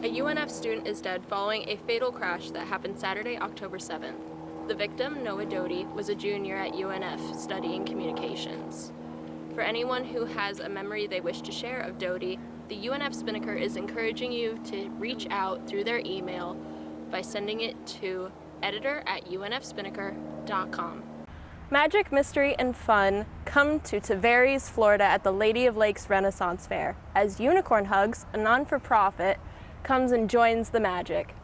A UNF student is dead following a fatal crash that happened Saturday, October 7th. The victim, Noah Doty, was a junior at UNF studying communications. For anyone who has a memory they wish to share of Doty, the UNF Spinnaker is encouraging you to reach out through their email by sending it to editor@unfspinnaker.com. Magic, mystery, and fun come to Tavares, Florida at the Lady of Lakes Renaissance Fair as Unicorn Hugs, a non-for-profit, comes and joins the magic.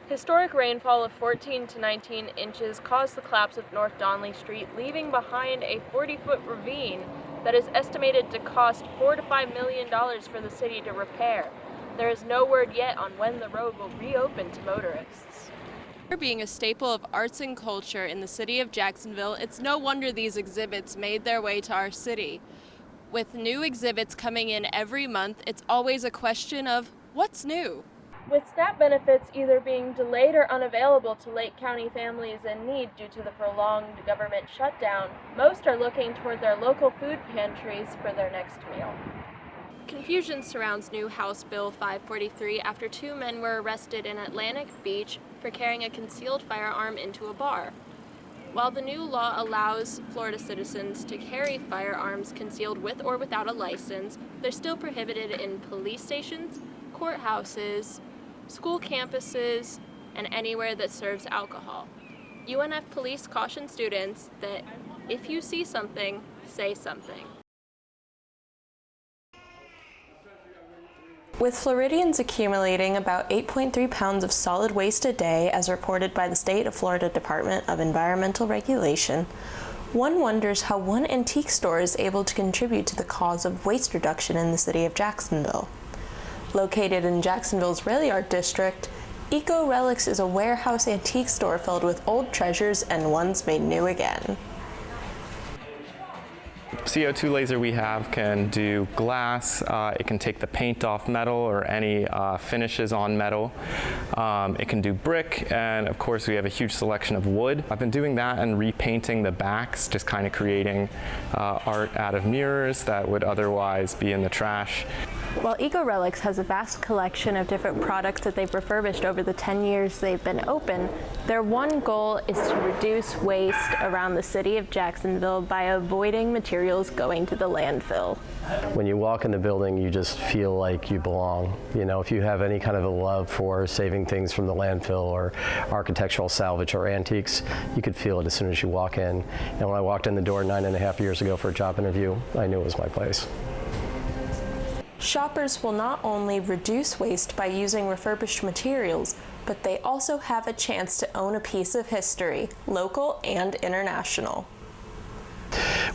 Historic rainfall of 14 to 19 inches caused the collapse of North Donley Street, leaving behind a 40-foot ravine that is estimated to cost $4 to $5 million for the city to repair. There is no word yet on when the road will reopen to motorists. Being a staple of arts and culture in the city of Jacksonville, it's no wonder these exhibits made their way to our city. With new exhibits coming in every month, it's always a question of what's new? With SNAP benefits either being delayed or unavailable to Lake County families in need due to the prolonged government shutdown, most are looking toward their local food pantries for their next meal. Confusion surrounds new House Bill 543 after 2 men were arrested in Atlantic Beach for carrying a concealed firearm into a bar. While the new law allows Florida citizens to carry firearms concealed with or without a license, they're still prohibited in police stations, courthouses, school campuses, and anywhere that serves alcohol. UNF police caution students that if you see something, say something. With Floridians accumulating about 8.3 pounds of solid waste a day, as reported by the State of Florida Department of Environmental Regulation, one wonders how one antique store is able to contribute to the cause of waste reduction in the city of Jacksonville. Located in Jacksonville's Rail Yard District, Eco Relics is a warehouse antique store filled with old treasures and ones made new again. CO2 laser we have can do glass, it can take the paint off metal or any finishes on metal. It can do brick, and of course we have a huge selection of wood. I've been doing that and repainting the backs, just kind of creating art out of mirrors that would otherwise be in the trash. While Eco Relics has a vast collection of different products that they've refurbished over the 10 years they've been open, their one goal is to reduce waste around the city of Jacksonville by avoiding materials going to the landfill. When you walk in the building, you just feel like you belong. You know, if you have any kind of a love for saving things from the landfill or architectural salvage or antiques, you could feel it as soon as you walk in. And when I walked in the door 9.5 years ago for a job interview, I knew it was my place. Shoppers will not only reduce waste by using refurbished materials, but they also have a chance to own a piece of history, local and international.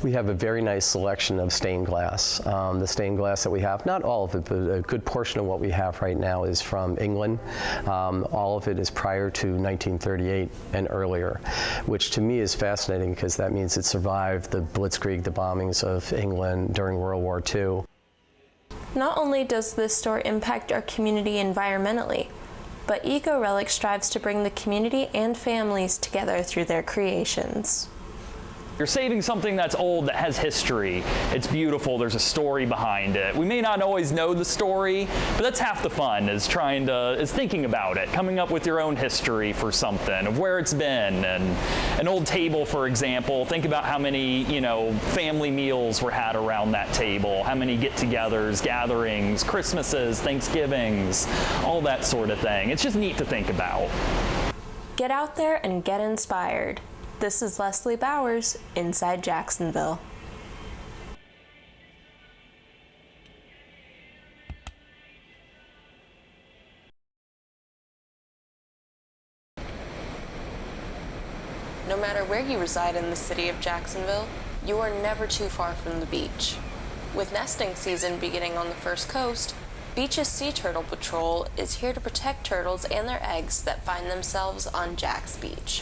We have a very nice selection of stained glass. The stained glass that we have, not all of it, but a good portion of what we have right now is from England. All of it is prior to 1938 and earlier, which to me is fascinating because that means it survived the Blitzkrieg, the bombings of England during World War II. Not only does this store impact our community environmentally, but Eco Relic strives to bring the community and families together through their creations. You're saving something that's old, that has history. It's beautiful, there's a story behind it. We may not always know the story, but that's half the fun, is thinking about it, coming up with your own history for something, of where it's been. And an old table, for example, think about how many, family meals were had around that table, how many get-togethers, gatherings, Christmases, Thanksgivings, all that sort of thing. It's just neat to think about. Get out there and get inspired. This is Leslie Bowers, Inside Jacksonville. No matter where you reside in the city of Jacksonville, you are never too far from the beach. With nesting season beginning on the First Coast, Beach's Sea Turtle Patrol is here to protect turtles and their eggs that find themselves on Jack's Beach.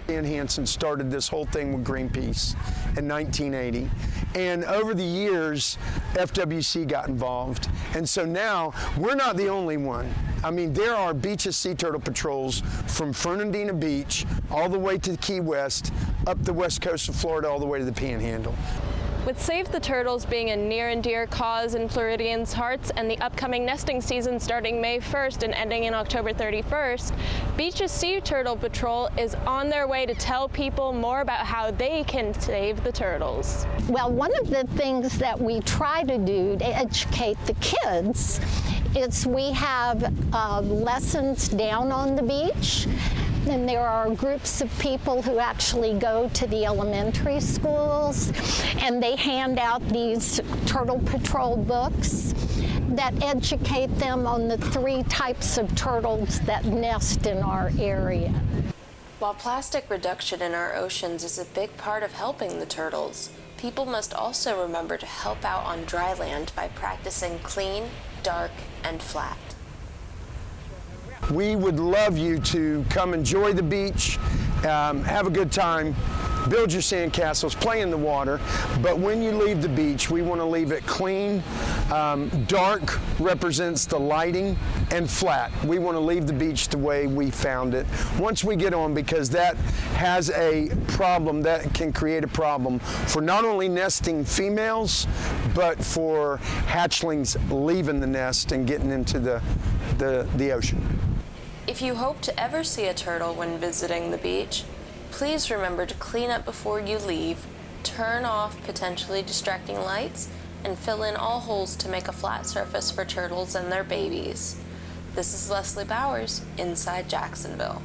Dan Hansen started this whole thing with Greenpeace in 1980, and over the years FWC got involved, and so now we're not the only one. I mean, there are Beach's Sea Turtle Patrols from Fernandina Beach all the way to Key West, up the west coast of Florida, all the way to the Panhandle. With Save the Turtles being a near and dear cause in Floridians' hearts and the upcoming nesting season starting May 1st and ending in October 31st, Beach's Sea Turtle Patrol is on their way to tell people more about how they can save the turtles. Well, one of the things that we try to do to educate the kids is we have lessons down on the beach. And there are groups of people who actually go to the elementary schools, and they hand out these Turtle Patrol books that educate them on the 3 types of turtles that nest in our area. While plastic reduction in our oceans is a big part of helping the turtles, people must also remember to help out on dry land by practicing clean, dark, and flat. We would love you to come enjoy the beach, have a good time, build your sandcastles, play in the water, but when you leave the beach, we want to leave it clean. Dark represents the lighting, and flat. We want to leave the beach the way we found it once we get on, because that has a problem, that can create a problem for not only nesting females, but for hatchlings leaving the nest and getting into the ocean. If you hope to ever see a turtle when visiting the beach, please remember to clean up before you leave, turn off potentially distracting lights, and fill in all holes to make a flat surface for turtles and their babies. This is Leslie Bowers, Inside Jacksonville.